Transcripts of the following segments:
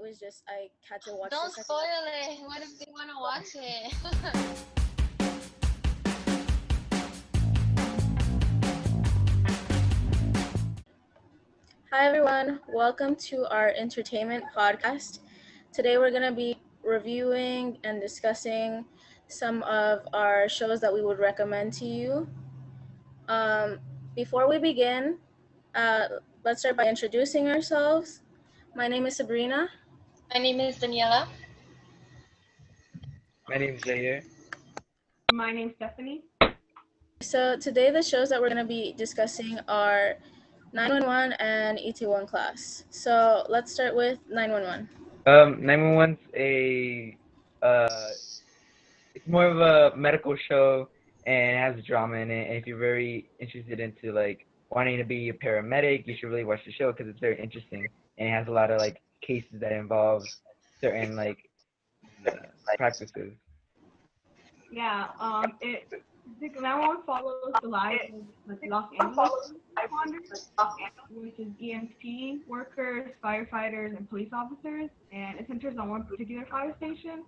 always just I had to watch the Don't second spoil it. What if they want to watch it? Hi, everyone. Welcome to our entertainment podcast. Today, we're going to be reviewing and discussing some of our shows that we would recommend to you. Um, Before we begin, let's start by introducing ourselves. My name is Sabrina. My name is Daniela. My name's Zaire. My name's Stephanie. So, today, the shows that we're going to be discussing are 911 and Itaewon Class. So, let's start with 911. 911's it's more of a medical show and it has drama in it. And if you're very interested into like wanting to be a paramedic, you should really watch the show because it's very interesting and it has a lot of like cases that involve certain like uh, practices. Yeah, that one follows the lives of like Los Angeles responders, which is EMT workers, firefighters, and police officers, and it centers on one particular fire station,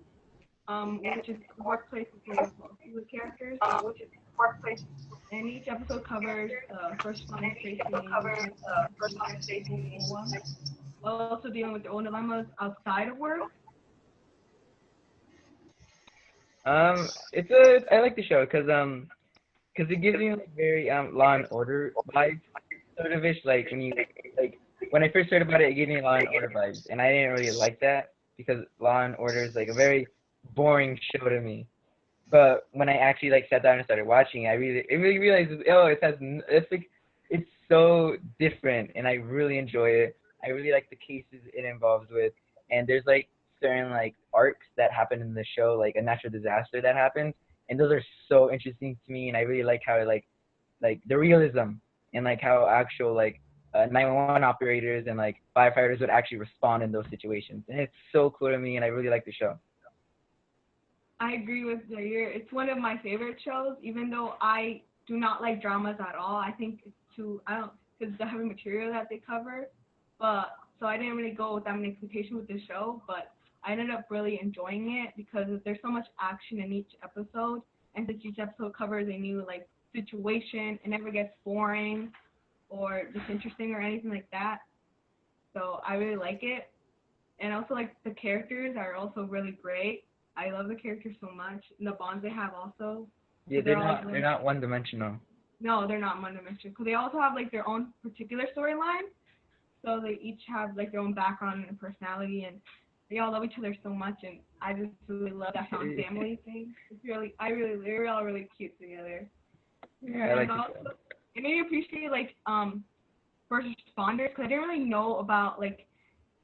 which is the workplace of the characters, and each episode covers first responders facing while also dealing with their own dilemmas outside of work. I like the show because it gives me like very Law and Order vibes, sort of ish. Like when I first heard about it, it gave me Law and Order vibes, and I didn't really like that because Law and Order is like a very boring show to me. But when I actually like sat down and started watching, I really realized it's so different, and I really enjoy it. I really like the cases it involves with, and there's like certain like arcs that happen in the show, like a natural disaster that happens, and those are so interesting to me, and I really like how it like the realism and like how actual like 911 operators and like firefighters would actually respond in those situations, and it's so cool to me, and I really like the show. I agree with Zaire. It's one of my favorite shows, even though I do not like dramas at all. I think it's too, I don't, because the heavy material that they cover. But, so I didn't really go with that many expectations with this show, but I ended up really enjoying it because there's so much action in each episode. And since each episode covers a new, like, situation, it never gets boring or disinteresting or anything like that. So I really like it. And also, like, the characters are also really great. I love the characters so much. And the bonds they have also. Yeah, they're not one dimensional. No, they're not one-dimensional. Because they also have, like, their own particular storyline. So they each have, like, their own background and personality. And they all love each other so much. And I just really love that found family thing. It's really, they're all really cute together. Yeah, I like And the also, show. it made me appreciate, like, first responders. Because I didn't really know about, like,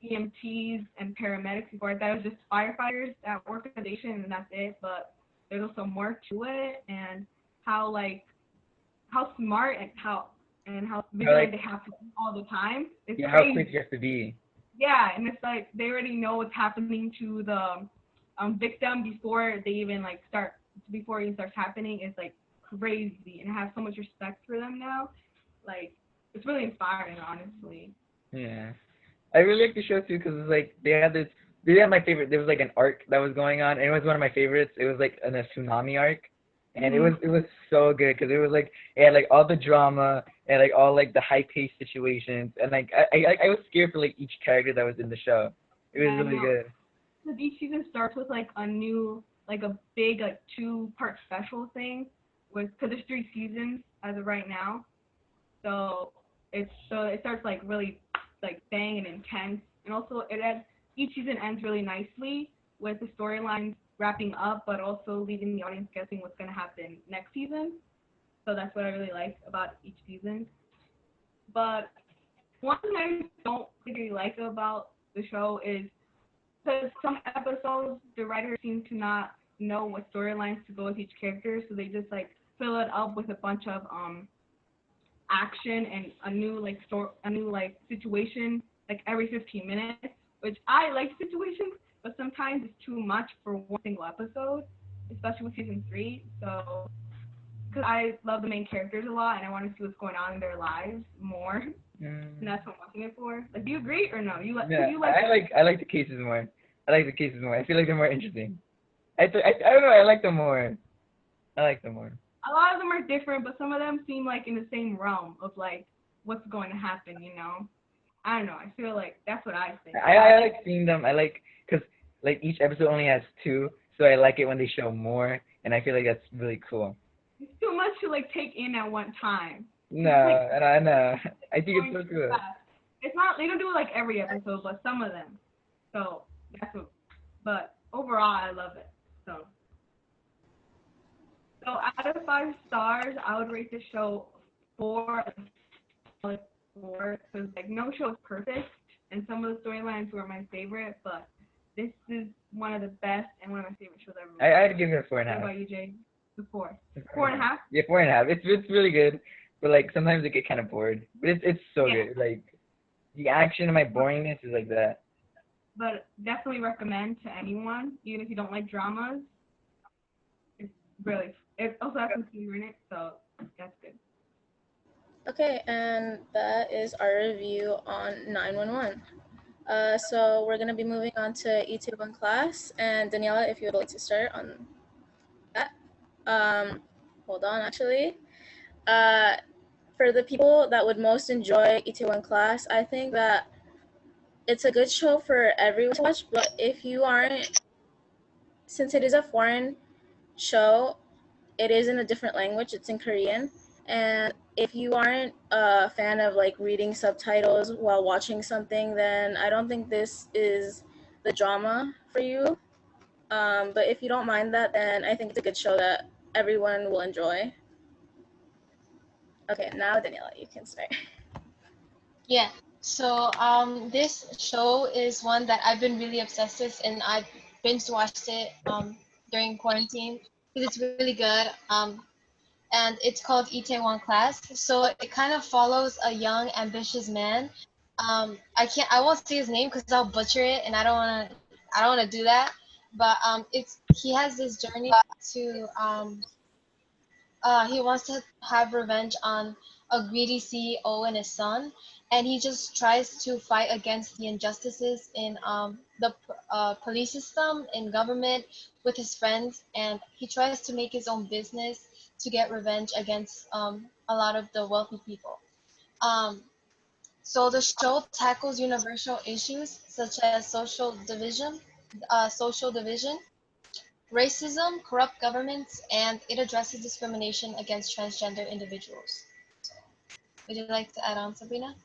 EMTs and paramedics before. I thought it was just firefighters that work at the station and that's it. But there's also more to it, and how smart and how vigilant they have to be all the time. It's Yeah, how quick crazy. you have to be. Yeah, and it's like they already know what's happening to the victim before they even like start before it even starts happening. It's like crazy, and I have so much respect for them now. Like it's really inspiring, honestly. Yeah. I really like the show too because it's like they had my favorite. There was like an arc that was going on, and it was one of my favorites. It was like a tsunami arc, and it was so good because it was like it had like all the drama and like all like the high paced situations, and like I was scared for like each character that was in the show. It was I really know. good. Because each season starts with like a new, like a big like 2-part special thing, with because there's 3 seasons as of right now. So it starts like really like bang and intense, and also each season ends really nicely with the storylines wrapping up, but also leaving the audience guessing what's gonna happen next season. So that's what I really like about each season. But one thing I don't really like about the show is because some episodes the writers seem to not know what storylines to go with each character, so they just like fill it up with a bunch of action and a new like situation like every 15 minutes, which I like situations, but sometimes it's too much for one single episode, especially with season 3. So because I love the main characters a lot and I want to see what's going on in their lives more. and Mm, that's what I'm watching it for. Like, do you agree or no? You like? yeah, You like? I like the cases more. I like the cases more. I feel like they're more interesting. I don't know. I like them more. I like them more. A lot of them are different, but some of them seem like in the same realm of like what's going to happen. You know? I don't know. I feel like that's what I think. I like seeing them. I like because like each episode only has two, so I like it when they show more, and I feel like that's really cool. It's too much to like take in at one time. No, 'Cause it's like and I know. I think it's going so too cool. fast. It's not. They don't do it like every episode, but some of them. So that's what. But overall, I love it. So out of 5 stars, I would rate the show 4, like 4, because like no show is perfect, and some of the storylines were my favorite, but this is one of the best and one of my favorite shows ever made. I'd give it a four and a What half. about you, Jay? The 4. It's 4.5? Yeah, four and a half. It's really good, but like sometimes I get kind of bored. But it's so Yeah, good. Like the action and my boringness is like that. but definitely recommend to anyone, even if you don't like dramas. It's really. It also has some humor in it, so that's good. Okay, and that is our review on 911. So we're gonna be moving on to Itaewon class, and Daniela, if you would like to start on that. Um, hold on, actually. Uh, for the people that would most enjoy Itaewon class, I think that it's a good show for everyone to watch. But if you aren't, since it is a foreign show, it is in a different language. It's in Korean, and if you aren't a fan of like reading subtitles while watching something, then I don't think this is the drama for you. But if you don't mind that, then I think it's a good show that everyone will enjoy. Okay, now Daniela, you can start. Yeah. So this show is one that I've been really obsessed with, and I've binge watched it during quarantine because it's really good. And it's called Itaewon Class. So it kind of follows a young, ambitious man. I won't say his name because I'll butcher it, and I don't wanna do that. But he has this journey to he wants to have revenge on a greedy CEO and his son, and he just tries to fight against the injustices in the police system, in government, with his friends, and he tries to make his own business to get revenge against a lot of the wealthy people. Um, so the show tackles universal issues such as social division, racism, corrupt governments, and it addresses discrimination against transgender individuals. Would you like to add on, Sabrina?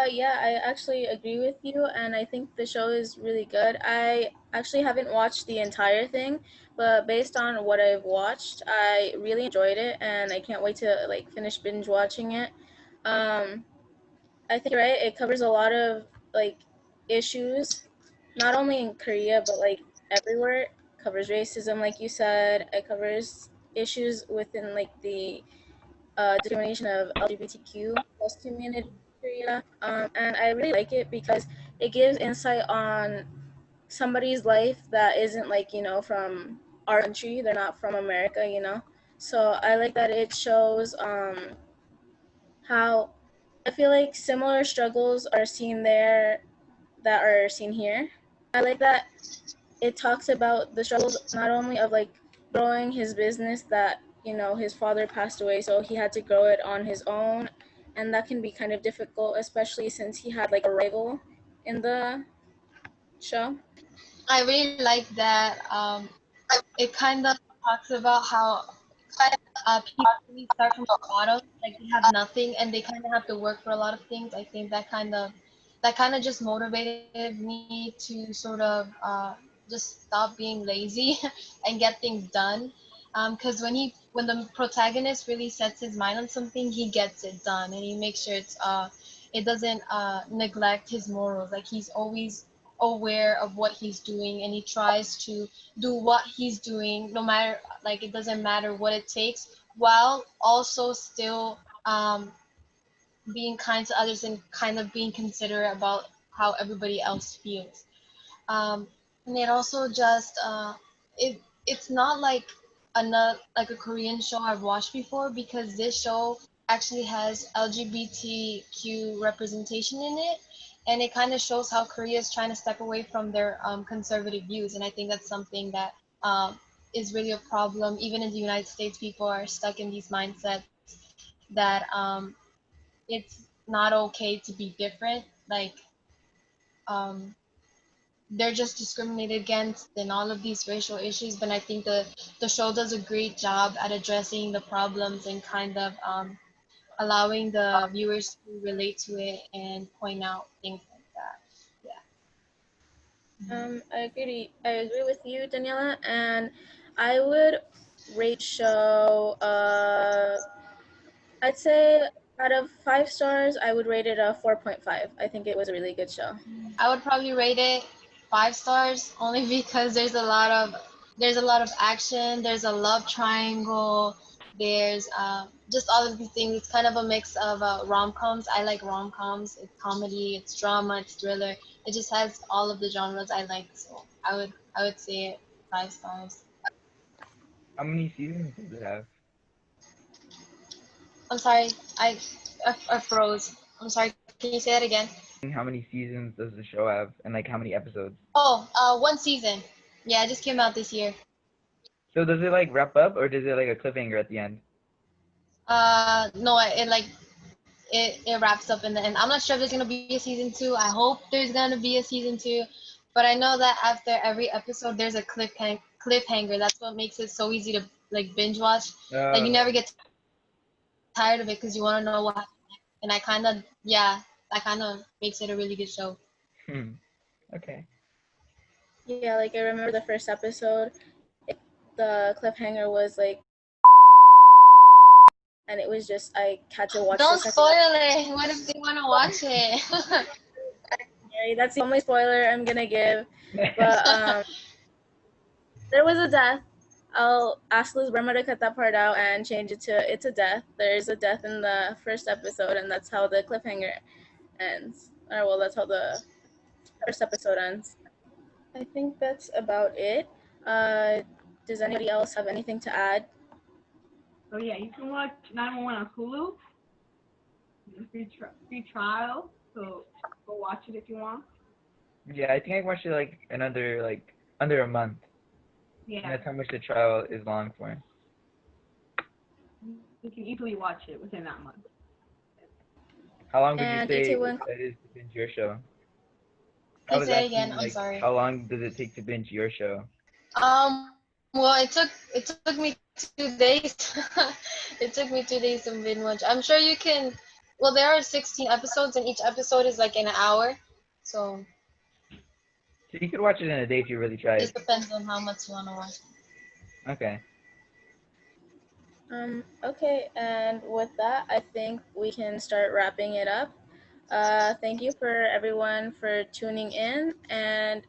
Yeah, I actually agree with you, and I think the show is really good. I actually haven't watched the entire thing, but based on what I've watched, I really enjoyed it, and I can't wait to like finish binge watching it. Um, I think you're right. It covers a lot of like issues, not only in Korea but like everywhere. It covers racism, like you said. It covers issues within like the discrimination of LGBTQ plus community in Korea. And I really like it because it gives insight on somebody's life that isn't like from our country. They're not from America. So I like that it shows how I feel like similar struggles are seen there that are seen here. I like that it talks about the struggles not only of like growing his business that his father passed away, so he had to grow it on his own, and that can be kind of difficult, especially since he had like a rival in the show. I really like that. It kind of talks about how people really start from the bottom, like they have nothing, and they kind of have to work for a lot of things. I think that kind of just motivated me to sort of just stop being lazy and get things done. Because when the protagonist really sets his mind on something, he gets it done, and he makes sure it doesn't neglect his morals. Like he's always aware of what he's doing, and he tries to do what he's doing, no matter, like, it doesn't matter what it takes, while also still being kind to others and kind of being considerate about how everybody else feels. Um, and it also just it's not like a Korean show I've watched before, because this show actually has LGBTQ representation in it, and it kind of shows how Korea is trying to step away from their conservative views, and I think that's something that is really a problem. Even in the United States, people are stuck in these mindsets that it's not okay to be different. Like um, they're just discriminated against and all of these racial issues. But I think the show does a great job at addressing the problems and kind of allowing the viewers to relate to it and point out things like that. I agree with you, Daniela, and I would rate show. I'd say out of 5 stars, I would rate it a 4.5. I think it was a really good show. I would probably rate it 5 stars only because there's a lot of action. There's a love triangle. There's just all of these things. It's kind of a mix of rom-coms. I like rom-coms. It's comedy. It's drama. It's thriller. It just has all of the genres I like. So I would say it 5 stars. How many seasons does it have? I'm sorry. I froze. I'm sorry. Can you say that again? How many seasons does the show have, and like how many episodes? Oh, 1 season. Yeah, it just came out this year. So does it like wrap up, or does it like a cliffhanger at the end? No, it wraps up in the end. I'm not sure if there's gonna be a season 2. I hope there's gonna be a season 2, but I know that after every episode there's a cliffhanger. That's what makes it so easy to like binge watch. Like you never Oh, get tired of it because you want to know what happens next. And that kind of makes it a really good show. okay. Yeah, like I remember the first episode, the cliffhanger was like, and it was just I had to watch the Don't second spoil episode. it. What if they want to watch it? That's the only spoiler I'm gonna give. But there was a death. I'll ask Liz Burma to cut that part out and change it to it's a death. There's a death in the first episode, and that's how the cliffhanger ends. Or well, that's how the first episode ends. I think that's about it. Uh, does anybody else have anything to add? So yeah, you can watch 911 on Hulu. It's a free trial, so go watch it if you want. Yeah, I think I watched it like another like under a month. And Yeah, that's how much the trial is long for. you can easily watch it within that month. How long would you And say Itaewon. that is to binge your show? I Please was say it asking again. you I'm like sorry. how long does it take to binge your show? Well, it took me 2 days. It took me 2 days to binge watch. I'm sure you can. Well, there are 16 episodes, and each episode is like an hour. So So you could watch it in a day if you really it tried. just depends on how much you want to watch. Okay. Okay, and with that, I think we can start wrapping it up. Thank you for everyone for tuning in, and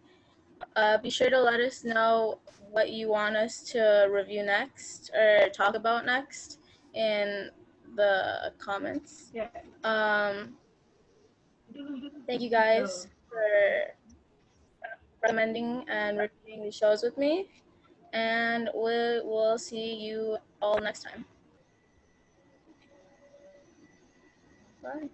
be sure to let us know what you want us to review next or talk about next in the comments. Yeah, Um, it doesn't just thank you shows. guys for recommending and reviewing the shows with me, and we will see you all next time. Bye.